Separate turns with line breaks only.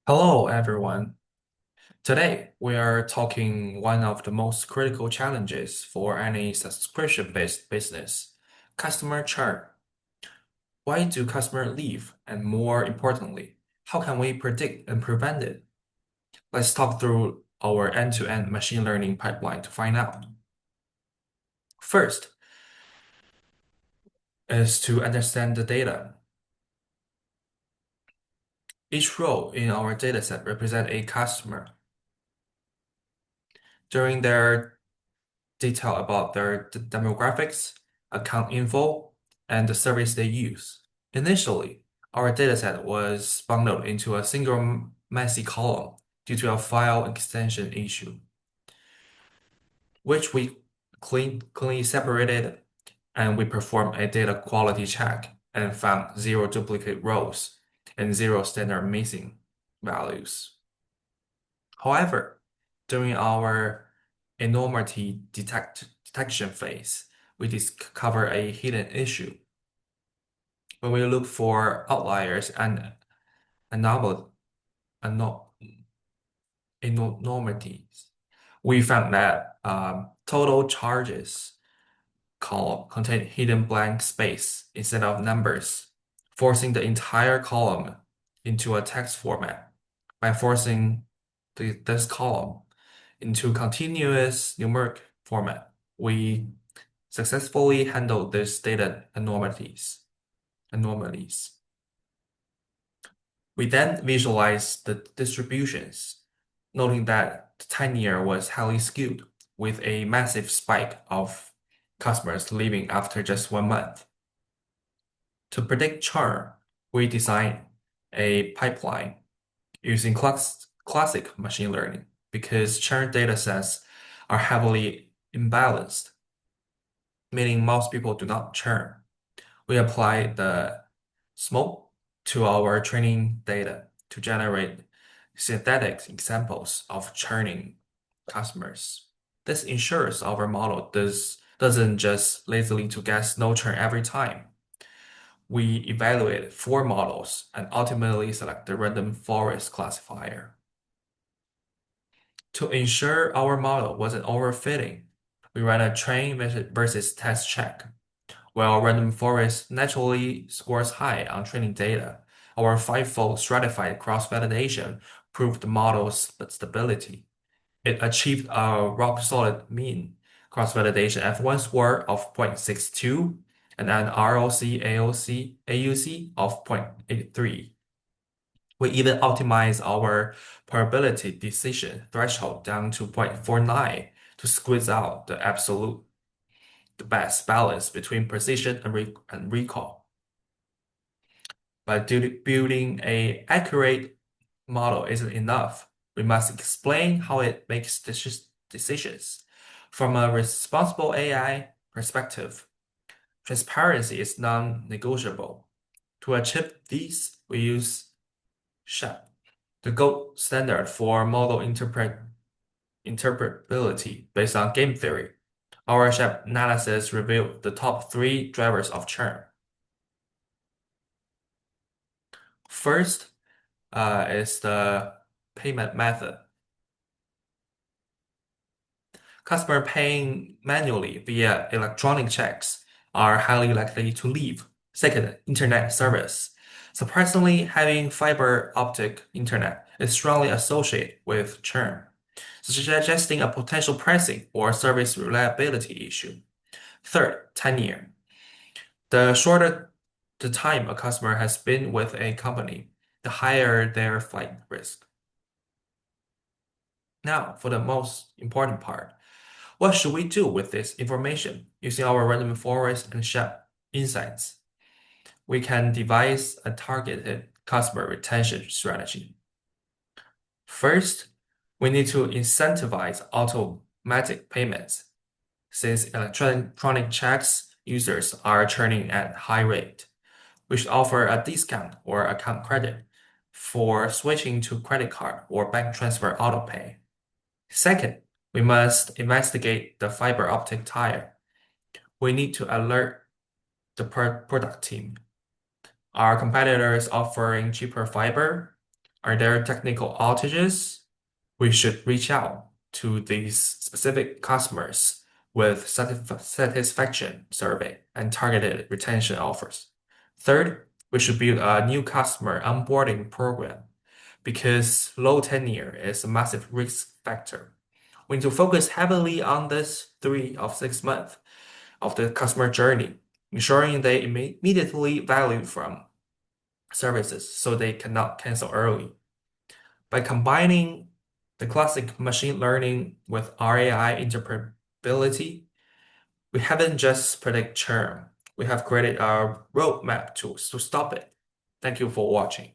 Hello, everyone. Today, we are talking one of the most critical challenges for any subscription-based business, customer churn. Why do customers leave? And more importantly, how can we predict and prevent it? Let's talk through our end-to-end machine learning pipeline to find out. First is to understand the data. Each row in our dataset represents a customer. During their detail about their demographics, account info, and the service they use. Initially, our dataset was bundled into a single messy column due to a file extension issue, which we cleanly separated, and we performed a data quality check and found zero duplicate rows and zero standard missing values. However, during our enormity detection phase, we discover a hidden issue. When we look for outliers and anomal ano- enormities, we found that total charges column contain hidden blank space instead of numbers, forcing the entire column into a text format. By forcing this column into continuous numeric format, we successfully handle this data anomalies. We then visualize the distributions, noting that the tenure was highly skewed, with a massive spike of customers leaving after just 1 month. To predict churn, we designed a pipeline using classic machine learning because churn datasets are heavily imbalanced, meaning most people do not churn. We apply the smoke to our training data to generate synthetic examples of churning customers. This ensures our model doesn't just lazily to guess no churn every time. We evaluate 4 models and ultimately select the random forest classifier. To ensure our model wasn't overfitting, we ran a train versus test check. While random forest naturally scores high on training data, our five-fold stratified cross-validation proved the model's stability. It achieved a rock-solid mean cross-validation F1 score of 0.62 and an ROC-AUC of 0.83. We even optimized our probability decision threshold down to 0.49 to squeeze out the best balance between precision and recall. But building an accurate model isn't enough. We must explain how it makes decisions. From a responsible AI perspective, transparency is non-negotiable. To achieve this, we use SHAP, the gold standard for model interpretability based on game theory. Our SHAP analysis revealed the top 3 drivers of churn. First, is the payment method. Customer paying manually via electronic checks are highly likely to leave. Second, internet service. Surprisingly, having fiber optic internet is strongly associated with churn, suggesting a potential pricing or service reliability issue. Third, tenure. The shorter the time a customer has been with a company, the higher their flight risk. Now, for the most important part, what should we do with this information using our random forest and SHAP insights? We can devise a targeted customer retention strategy. First, we need to incentivize automatic payments since electronic checks users are churning at high rate. We should offer a discount or account credit for switching to credit card or bank transfer autopay. Second, we must investigate the fiber optic tire. We need to alert the product team. Are competitors offering cheaper fiber? Are there technical outages? We should reach out to these specific customers with satisfaction survey and targeted retention offers. Third, we should build a new customer onboarding program because low tenure is a massive risk factor. We need to focus heavily on this 3 of 6 months of the customer journey, ensuring they immediately value from services so they cannot cancel early. By combining the classic machine learning with RAI interpretability, we haven't just predict churn, we have created a roadmap to stop it. Thank you for watching.